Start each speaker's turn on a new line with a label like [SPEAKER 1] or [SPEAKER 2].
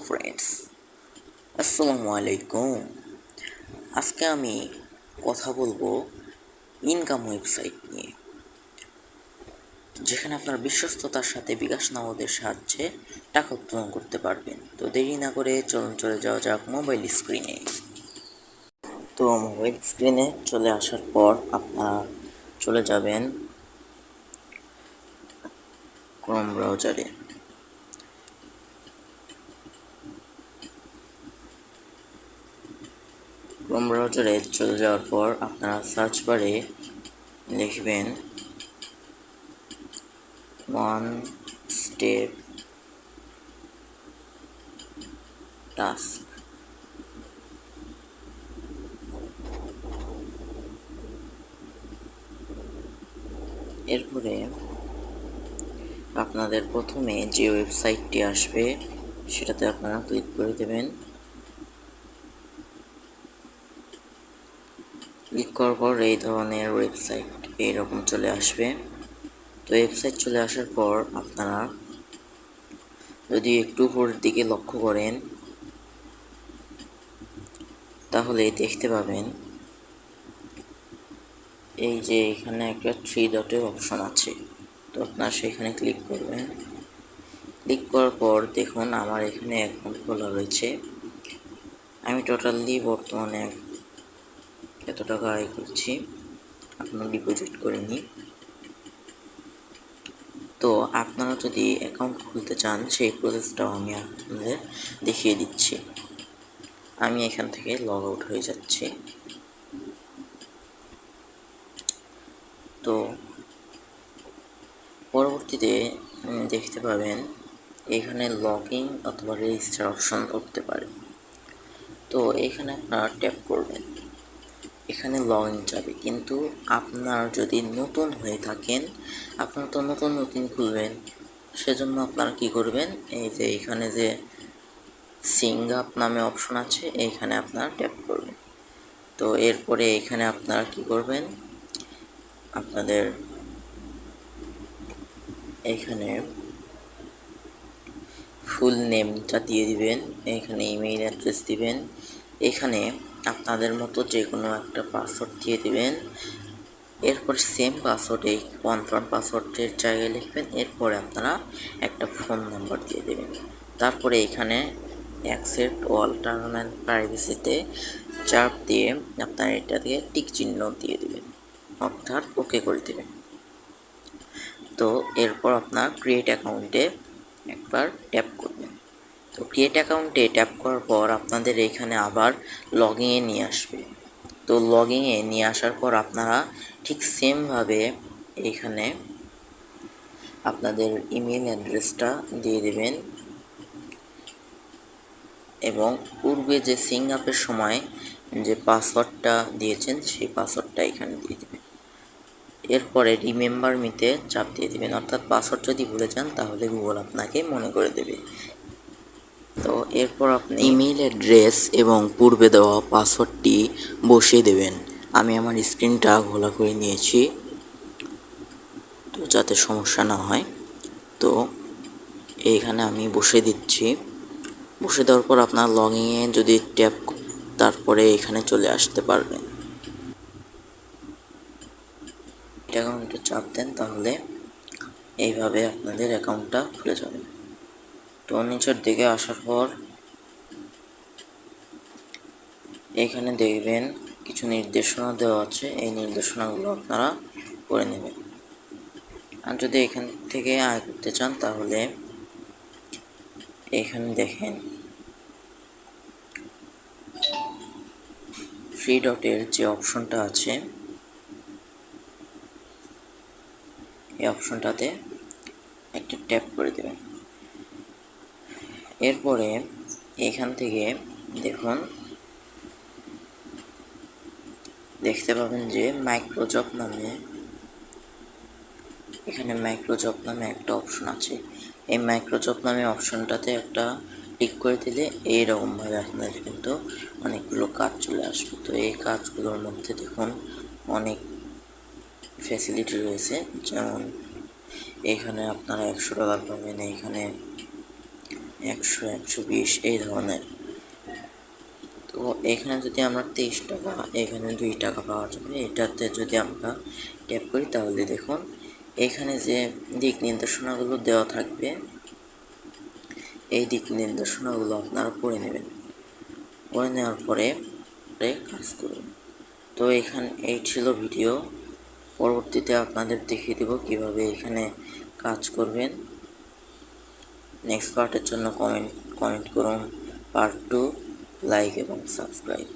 [SPEAKER 1] Friends, আসসালামু আলাইকুম। আজকে আমি কথা বলবো ইনকাম ওয়েবসাইট নিয়ে, যেখানে আপনার বিশ্বস্ততার সাথে বিকাশ নগদের সাহায্যে টাকা উত্তোলন করতে পারবেন। তো দেরি না করে চলুন চলে যাওয়া যাক মোবাইল স্ক্রিনে। তো মোবাইল স্ক্রিনে চলে আসার পর আপনারা চলে যাবেন ক্রোম ব্রাউজারে। ক্রোম ব্রাউজারে চলে যাওয়ার পর আপনারা সার্চ বারে লিখবেন ওয়ান স্টেপ টাস্ক। এরপরে আপনাদের প্রথমে যে ওয়েবসাইটটি আসবে সেটাতে আপনারা ক্লিক করে দেবেন। ক্লিক করার পর এই ধরনের ওয়েবসাইট এইরকম চলে আসবে। তো ওয়েবসাইট চলে আসার পর আপনারা যদি একটু উপরের দিকে লক্ষ্য করেন তাহলে দেখতে পাবেন এই যে এখানে একটা 3 ডটের অপশন আছে। তো আপনারা সেখানে ক্লিক করবেন। ক্লিক করার পর দেখুন আমার এখানে অ্যাকাউন্ট খোলা রয়েছে। আমি টোটালি বর্তমানে এত টাকা আয় করছি, এখনো ডিপোজিট করিনি। তো আপনারা যদি অ্যাকাউন্ট খুলতে চান সেই প্রসেসটাও আমি আপনাদের দেখিয়ে দিচ্ছি। আমি এখান থেকে লগ আউট হয়ে যাচ্ছি। তো পরবর্তীতে দেখতে পাবেন এখানে লগ ইন অথবা রেজিস্টার অপশন করতে পারে। তো এখানে আপনারা ট্যাপ করবেন, এখানে লগ ইন যাবে। কিন্তু আপনার যদি নতুন হয়ে থাকেন, আপনারা তো নতুন খুলবেন, সেজন্য আপনারা কি করবেন, এই যে এখানে যে সিঙ্গ আপ নামে অপশন আছে এইখানে আপনারা ট্যাপ করবেন। তো এরপরে এখানে আপনারা কি করবেন, আপনাদের এখানে ফুল নেমটা দিয়ে দিবেন, এখানে ইমেইল অ্যাড্রেস দিবেন, এখানে আপনাদের মতো যে কোনো একটা পাসওয়ার্ড দিয়ে দিবেন। এরপর সেম পাসওয়ার্ড এই কনফার্ম পাসওয়ার্ডের জায়গায় লিখবেন। এরপরে আপনারা একটা ফোন নাম্বার দিয়ে দেবেন। তারপরে এখানে অ্যাকসেপ্ট অল টার্ম অ্যান্ড প্রাইভেসিতে চাপ দিয়ে আপনারা এটাকে টিক চিহ্ন দিয়ে দেবেন, অর্থাৎ ওকে করে দেবেন। তো এরপর আপনার ক্রিয়েট অ্যাকাউন্টে একবার ট্যাপ করবেন। তো ক্রিয়েট অ্যাকাউন্টে ট্যাপ করার পর আপনাদের এখানে আবার লগইনে নিয়ে আসবে। তো লগইনে নিয়ে আসার পর আপনারা ঠিক সেমভাবে এখানে আপনাদের ইমেল অ্যাড্রেসটা দিয়ে দেবেন এবং পূর্বে যে সিং আপের সময় যে পাসওয়ার্ডটা দিয়েছেন সেই পাসওয়ার্ডটা এখানে দিয়ে দেবেন। এরপরে রিমেম্বার মিতে চাপ দিয়ে দেবেন, অর্থাৎ পাসওয়ার্ড যদি ভুলে যান তাহলে গুগল আপনাকে মনে করে দেবে। তো এরপর আপনি ইমেল অ্যাড্রেস এবং পূর্বে দেওয়া পাসওয়ার্ডটি বসিয়ে দেবেন। আমি আমার স্ক্রিনটা ঘোলা করে নিয়েছি, তো যাতে সমস্যা না হয়। তো এইখানে আমি বসিয়ে দিচ্ছি। বসে দেওয়ার পর আপনার লগইনে যদি ট্যাপ তারপরে এখানে চলে আসতে পারবেন। অ্যাকাউন্টে চাপ দেন তাহলে এইভাবে আপনাদের অ্যাকাউন্টটা খুলে যাবে। তো নিচের দিকে আসার পর এখানে দেখবেন কিছু নির্দেশনা দেওয়া আছে, এই নির্দেশনাগুলো আপনারা করে নেবেন। আর যদি এখান থেকে আয় করতে চান তাহলে এখানে দেখেন ফ্রি ডটের যে অপশনটা আছে এই অপশনটাতে একটা ট্যাপ করে দেবেন। এরপরে এখান থেকে দেখুন দেখতে পাবেন যে মাইক্রোজব নামে এখানে মাইক্রোজব নামে একটা অপশন আছে। এই মাইক্রোজব নামে অপশনটাতে একটা ক্লিক করে দিলে এইরকমভাবে আপনাদের কিন্তু অনেকগুলো কাজ চলে আসবে। তো এই কাজগুলোর মধ্যে দেখুন অনেক ফ্যাসিলিটি রয়েছে, যেমন এখানে আপনারা $100 পাবেন, এখানে 100, 120 এই ধরনের। তো এখানে যদি আমরা 23 টাকা, এখানে 2 টাকা পাওয়া যাবে। এটাতে যদি আমরা ট্যাপ করি তাহলে দেখুন এখানে যে দিক নির্দেশনাগুলো দেওয়া থাকবে, এই দিক নির্দেশনাগুলো আপনারা পড়ে নেবেন। পড়ে নেওয়ার পরে কাজ করুন। তো এখানে এই ছিল ভিডিও। পরবর্তীতে আপনাদের দেখিয়ে দেব কিভাবে এখানে কাজ করবেন। নেক্সট পার্টের জন্য কমেন্ট করুন। পার্ট 2 লাইক এবং সাবস্ক্রাইব।